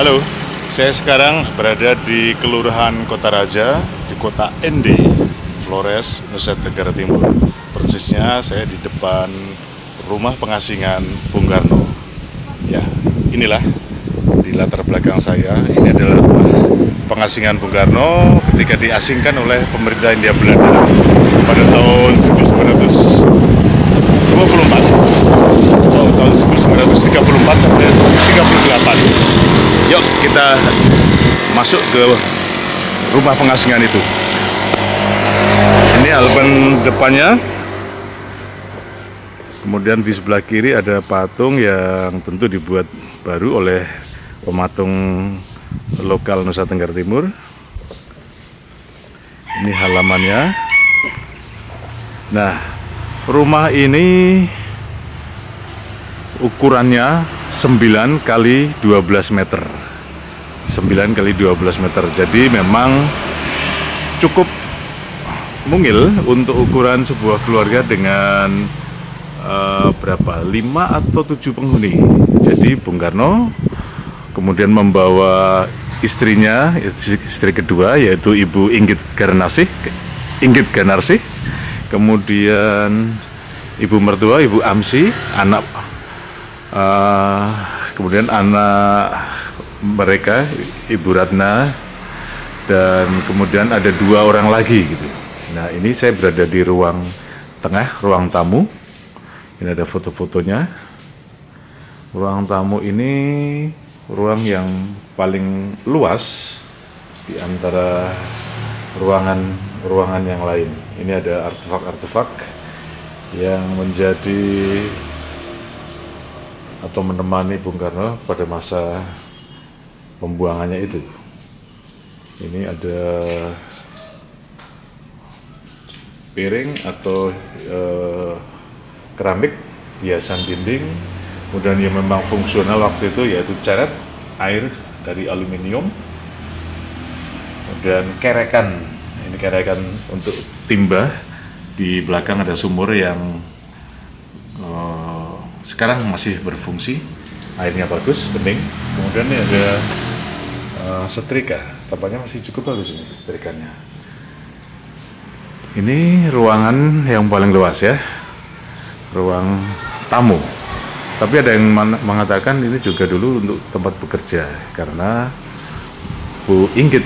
Halo, saya sekarang berada di Kelurahan Kota Raja, di Kota Ende, Flores, Nusa Tenggara Timur. Persisnya saya di depan rumah pengasingan Bung Karno. Ya, inilah di latar belakang saya. Ini adalah rumah pengasingan Bung Karno ketika diasingkan oleh pemerintah Hindia Belanda pada tahun 1924. Tahun 1934 sampai 38. Yuk kita masuk ke rumah pengasingan itu. Ini halaman depannya. Kemudian di sebelah kiri ada patung yang tentu dibuat baru oleh pematung lokal Nusa Tenggara Timur. Ini halamannya. Nah, rumah ini ukurannya 9 kali 12 meter. 9 kali 12 meter. Jadi memang cukup mungil untuk ukuran sebuah keluarga dengan berapa? 5 atau 7 penghuni. Jadi Bung Karno kemudian membawa istrinya, istri kedua yaitu Ibu Inggit Ganarsih, kemudian Ibu mertua Ibu Amsi, kemudian anak mereka Ibu Ratna, dan kemudian ada 2 orang lagi gitu. Nah, ini saya berada di ruang tengah, ruang tamu. Ini ada foto-fotonya. Ruang tamu ini ruang yang paling luas di antara ruangan yang lain. Ini ada artefak-artefak yang menjadi atau menemani Bung Karno pada masa pembuangannya itu. Ini ada piring atau keramik hiasan dinding, kemudian yang memang fungsional waktu itu yaitu ceret air dari aluminium, kemudian kerekan. Ini kerekan untuk timba. Di belakang ada sumur yang sekarang masih berfungsi, airnya bagus, bening. Kemudian ini ada setrika, tampaknya masih cukup bagus ini setrikanya. Ini ruangan yang paling luas ya, ruang tamu. Tapi ada yang mengatakan ini juga dulu untuk tempat bekerja, karena Bu Inggit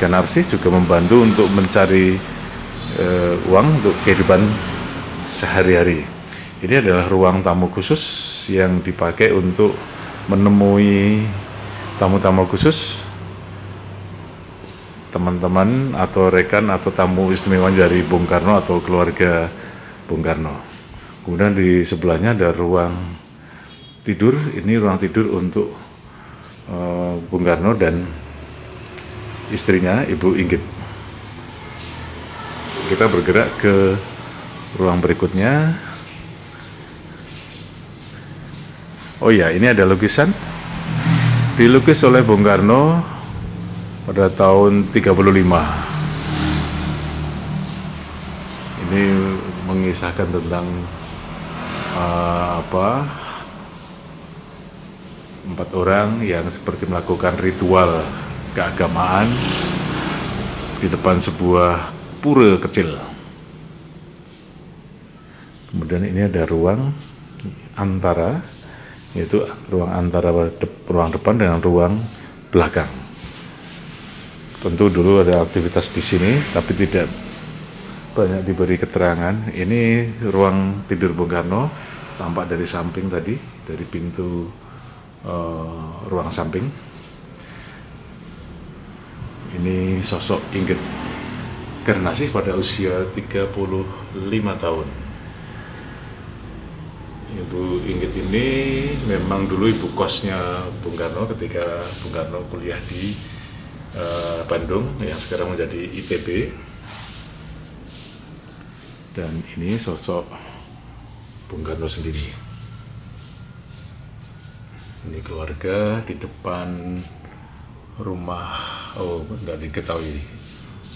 Ganarsih juga membantu untuk mencari uang untuk kehidupan sehari-hari. Ini adalah ruang tamu khusus yang dipakai untuk menemui tamu-tamu khusus, teman-teman atau rekan atau tamu istimewa dari Bung Karno atau keluarga Bung Karno. Kemudian di sebelahnya ada ruang tidur. Ini ruang tidur untuk Bung Karno dan istrinya Ibu Inggit. Kita bergerak ke ruang berikutnya. Oh ya, ini ada lukisan. Dilukis oleh Bung Karno pada tahun 35. Ini mengisahkan tentang 4 orang yang seperti melakukan ritual keagamaan di depan sebuah pura kecil. Kemudian ini ada ruang antara, yaitu ruang antara ruang depan dengan ruang belakang. Tentu dulu ada aktivitas di sini, tapi tidak banyak diberi keterangan. Ini ruang tidur Bung Karno, tampak dari samping tadi, dari pintu ruang samping. Ini sosok Inggit Ganarsih pada usia 35 tahun. Ibu Inggit ini memang dulu ibu kosnya Bung Karno ketika Bung Karno kuliah di Bandung yang sekarang menjadi ITB. Dan ini sosok Bung Karno sendiri. Ini keluarga di depan rumah, nggak diketahui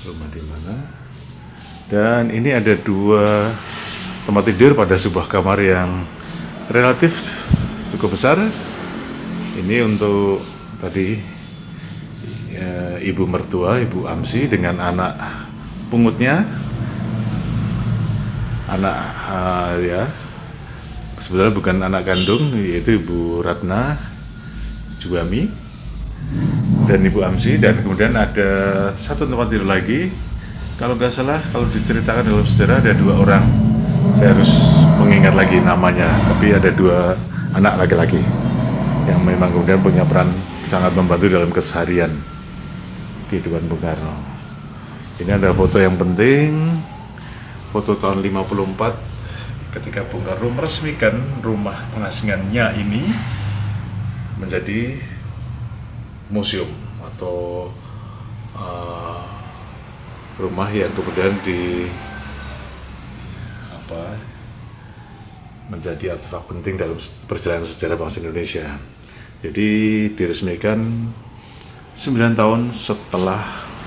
rumah di mana. Dan ini ada 2 tempat tidur pada sebuah kamar yang relatif cukup besar. Ini untuk tadi ibu mertua, Ibu Amsi, dengan anak pungutnya, anak ya sebetulnya bukan anak kandung, yaitu Ibu Ratna Juwami dan Ibu Amsi. Dan kemudian ada satu tempat tidur lagi, kalau nggak salah, kalau diceritakan dalam sejarah ada 2 orang, saya harus mengingat lagi namanya, tapi ada 2 anak laki-laki yang memang kemudian punya peran sangat membantu dalam keseharian kehidupan Bung Karno. Ini ada foto yang penting, foto tahun 54 ketika Bung Karno meresmikan rumah pengasingannya ini menjadi museum atau rumah yang kemudian menjadi artefak penting dalam perjalanan sejarah bangsa Indonesia. Jadi diresmikan 9 tahun setelah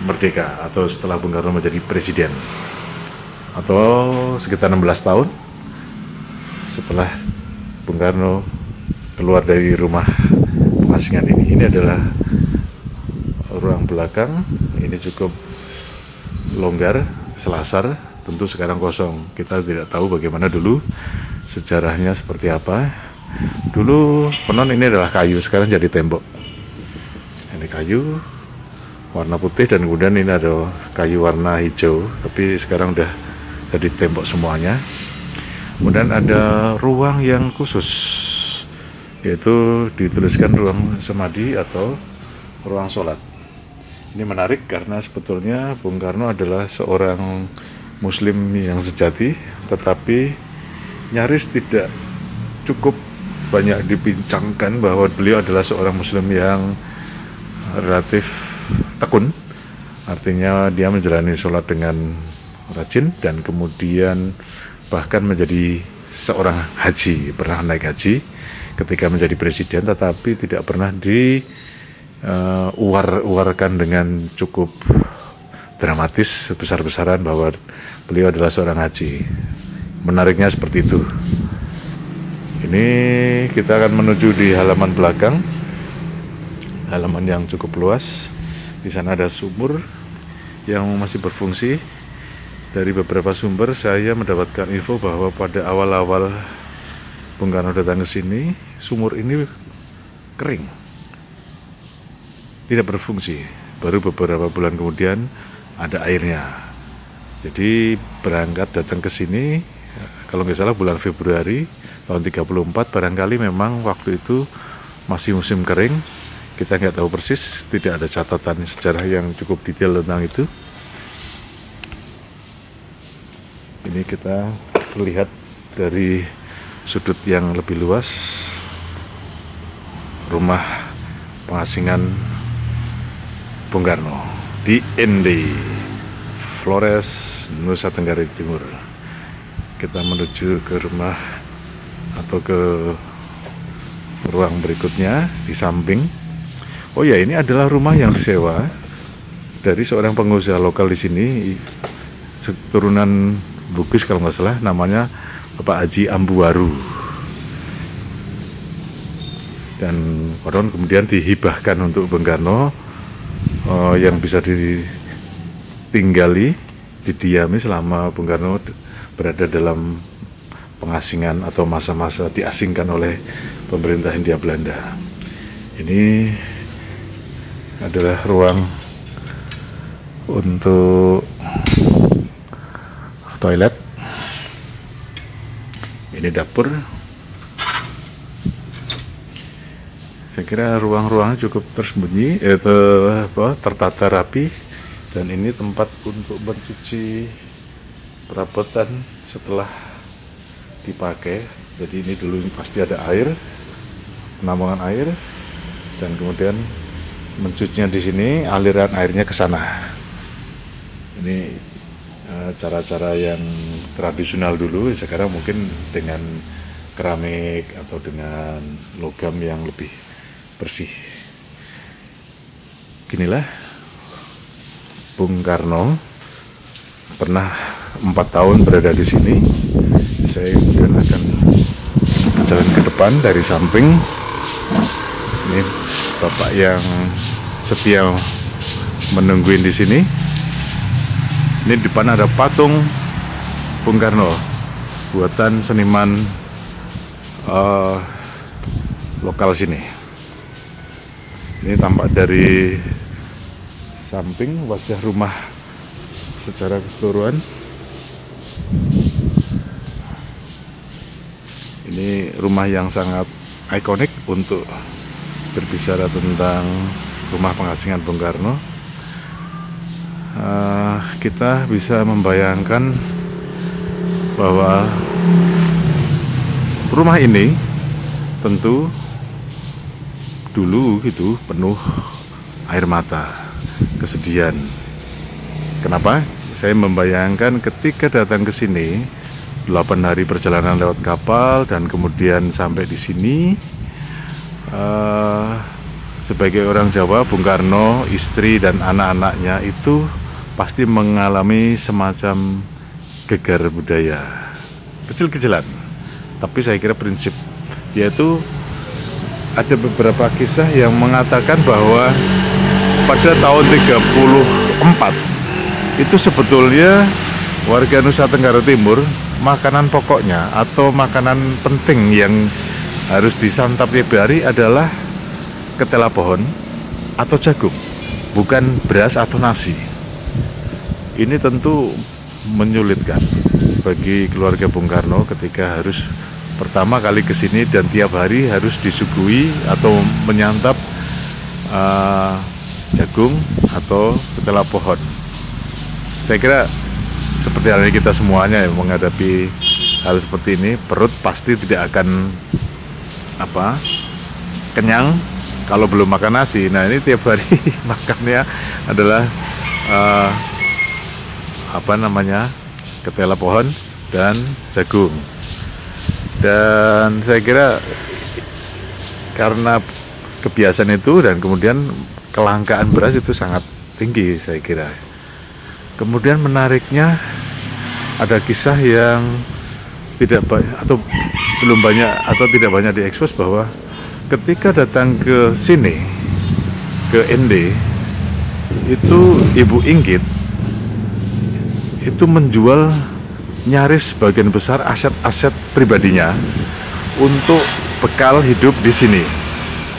merdeka atau setelah Bung Karno menjadi presiden, atau sekitar 16 tahun setelah Bung Karno keluar dari rumah pengasingan ini. Ini adalah ruang belakang, ini cukup longgar, selasar, tentu sekarang kosong. Kita tidak tahu bagaimana dulu sejarahnya seperti apa. Dulu konon ini adalah kayu, sekarang jadi tembok. Ini kayu warna putih dan kemudian ini ada kayu warna hijau, tapi sekarang udah jadi tembok semuanya. Kemudian ada ruang yang khusus, yaitu dituliskan ruang semadi atau ruang sholat. Ini menarik karena sebetulnya Bung Karno adalah seorang Muslim yang sejati, tetapi nyaris tidak cukup banyak dibincangkan bahwa beliau adalah seorang Muslim yang relatif tekun. Artinya dia menjalani sholat dengan rajin dan kemudian bahkan menjadi seorang haji, pernah naik haji ketika menjadi presiden, tetapi tidak pernah diuar-uarkan dengan cukup dramatis besar-besaran bahwa beliau adalah seorang haji. Menariknya seperti itu. Ini kita akan menuju di halaman belakang, halaman yang cukup luas. Di sana ada sumur yang masih berfungsi. Dari beberapa sumber saya mendapatkan info bahwa pada awal-awal Bung Karno datang ke sini, sumur ini kering, tidak berfungsi. Baru beberapa bulan kemudian ada airnya. Jadi berangkat datang ke sini, kalau nggak salah bulan Februari tahun 34, barangkali memang waktu itu masih musim kering. Kita nggak tahu persis, tidak ada catatan sejarah yang cukup detail tentang itu. Ini kita lihat dari sudut yang lebih luas rumah pengasingan Bung Karno di Ende, Flores, Nusa Tenggara Timur. Kita menuju ke rumah atau ke ruang berikutnya di samping. Oh ya, ini adalah rumah yang disewa dari seorang pengusaha lokal di sini, keturunan Bugis kalau nggak salah, namanya Bapak Haji Ambuwaru. Dan konon kemudian dihibahkan untuk Bung Karno yang bisa ditinggali, didiami selama Bung Karno berada dalam pengasingan atau masa-masa diasingkan oleh pemerintah Hindia Belanda. Ini adalah ruang untuk toilet. Ini dapur. Saya kira ruang-ruangnya cukup tersembunyi, tertata rapi, dan ini tempat untuk mencuci perabotan setelah dipakai. Jadi ini dulu pasti ada air, penampungan air, dan kemudian mencucinya di sini, aliran airnya ke sana. Ini cara-cara yang tradisional dulu. Sekarang mungkin dengan keramik atau dengan logam yang lebih bersih. Inilah Bung Karno pernah 4 tahun berada di sini. Saya kemudian akan berjalan ke depan dari samping. Ini bapak yang setia menungguin di sini. Ini di depan ada patung Bung Karno, buatan seniman lokal sini. Ini tampak dari samping wajah rumah secara keseluruhan. Ini rumah yang sangat ikonik untuk berbicara tentang rumah pengasingan Bung Karno. Kita bisa membayangkan bahwa rumah ini tentu dulu gitu penuh air mata, kesedihan. Kenapa? Saya membayangkan ketika datang ke sini 8 hari perjalanan lewat kapal dan kemudian sampai di sini. Sebagai orang Jawa, Bung Karno, istri dan anak-anaknya itu pasti mengalami semacam gegar budaya kecil-kecilan. Tapi saya kira prinsip, yaitu ada beberapa kisah yang mengatakan bahwa pada tahun 34 itu sebetulnya warga Nusa Tenggara Timur, makanan pokoknya atau makanan penting yang harus disantap tiap hari adalah ketela pohon atau jagung, bukan beras atau nasi. Ini tentu menyulitkan bagi keluarga Bung Karno ketika harus pertama kali ke sini dan tiap hari harus disuguhi atau menyantap jagung atau ketela pohon. Saya kira seperti halnya kita semuanya yang menghadapi hal seperti ini, perut pasti tidak akan kenyang kalau belum makan nasi. Nah, ini tiap hari makannya adalah ketela pohon dan jagung. Dan saya kira karena kebiasaan itu dan kemudian kelangkaan beras itu sangat tinggi, saya kira. Kemudian menariknya ada kisah yang tidak banyak atau belum banyak atau tidak banyak diekspos, bahwa ketika datang ke sini, ke ND, itu Ibu Inggit itu menjual nyaris sebagian besar aset-aset pribadinya untuk bekal hidup di sini.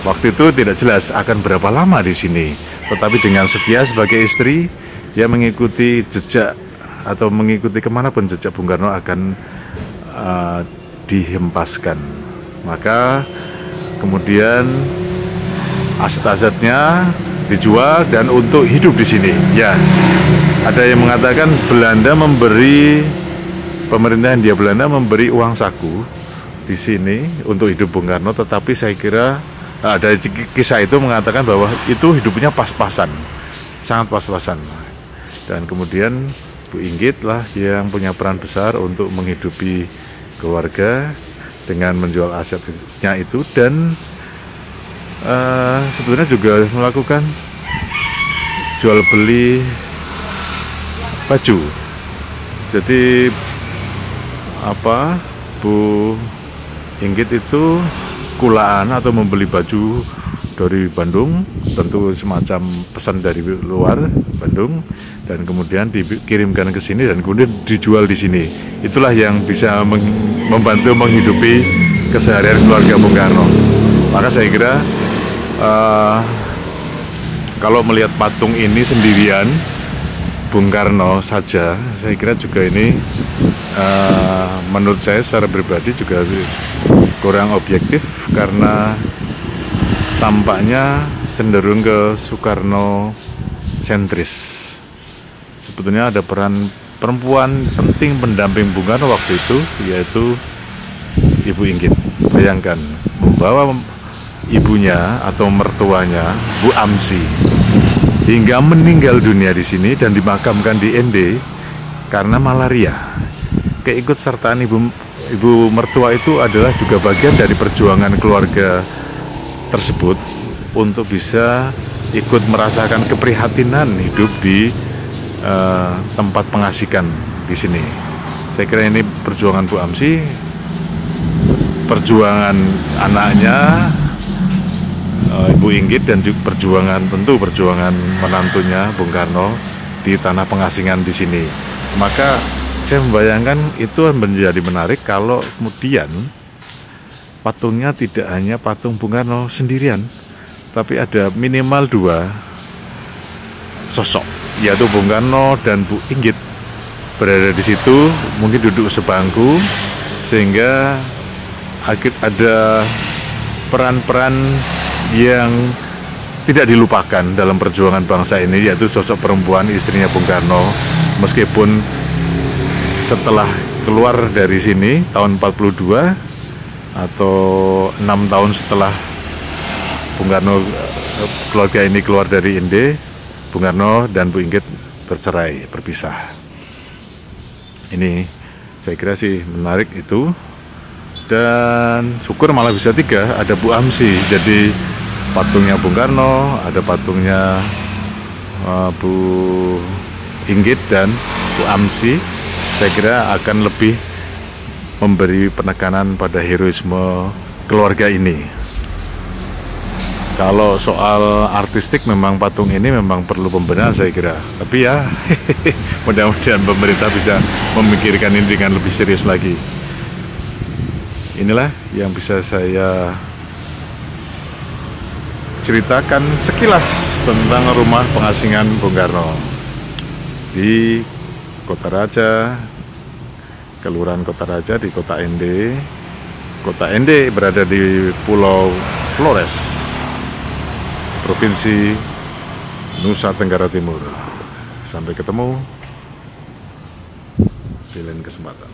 Waktu itu tidak jelas akan berapa lama di sini, tetapi dengan setia sebagai istri, dia mengikuti jejak atau mengikuti kemanapun jejak Bung Karno akan dihempaskan. Maka kemudian aset-asetnya dijual dan untuk hidup di sini. Ya, ada yang mengatakan pemerintah Hindia Belanda memberi uang saku di sini untuk hidup Bung Karno, tetapi saya kira ada kisah itu mengatakan bahwa itu hidupnya pas-pasan, sangat pas-pasan. Dan kemudian Bu Inggit lah yang punya peran besar untuk menghidupi keluarga dengan menjual asetnya itu, dan sebetulnya juga melakukan jual beli baju. Jadi Bu Inggit itu kulaan atau membeli baju dari Bandung, tentu semacam pesan dari luar Bandung, dan kemudian dikirimkan ke sini dan kemudian dijual di sini. Itulah yang bisa membantu menghidupi keseharian keluarga Bung Karno. Maka saya kira kalau melihat patung ini sendirian, Bung Karno saja, saya kira juga ini menurut saya secara pribadi juga kurang objektif, karena tampaknya cenderung ke Soekarno sentris. Sebetulnya ada peran perempuan penting pendamping Bung Karno waktu itu, yaitu Ibu Inggit. Bayangkan, membawa ibunya atau mertuanya, Bu Amsi, hingga meninggal dunia di sini dan dimakamkan di ND karena malaria. Keikutsertaan ibu mertua itu adalah juga bagian dari perjuangan keluarga tersebut untuk bisa ikut merasakan keprihatinan hidup di tempat pengasikan di sini. Saya kira ini perjuangan Bu Amsi, perjuangan anaknya Ibu Inggit dan juga perjuangan menantunya Bung Karno di tanah pengasingan di sini. Maka saya membayangkan itu menjadi menarik kalau kemudian patungnya tidak hanya patung Bung Karno sendirian, tapi ada minimal 2 sosok, yaitu Bung Karno dan Bu Inggit berada di situ, mungkin duduk sebangku, sehingga ada peran-peran yang tidak dilupakan dalam perjuangan bangsa ini, yaitu sosok perempuan istrinya Bung Karno. Meskipun setelah keluar dari sini tahun 42 atau 6 tahun setelah Bung Karno, keluarga ini keluar dari Inde, Bung Karno dan Bu Inggit berpisah. Ini saya kira sih menarik itu. Dan syukur malah bisa 3, ada Bu Amsi, jadi patungnya Bung Karno, ada patungnya Bu Inggit dan Bu Amsi. Saya kira akan lebih memberi penekanan pada heroisme keluarga ini. Kalau soal artistik memang patung ini memang perlu pembenahan saya kira. Tapi ya mudah-mudahan pemerintah bisa memikirkan ini dengan lebih serius lagi. Inilah yang bisa saya ceritakan sekilas tentang rumah pengasingan Bung Karno di Kota Raja, Kelurahan Kota Raja di Kota Ende. Kota Ende berada di Pulau Flores, Provinsi Nusa Tenggara Timur. Sampai ketemu di lain kesempatan.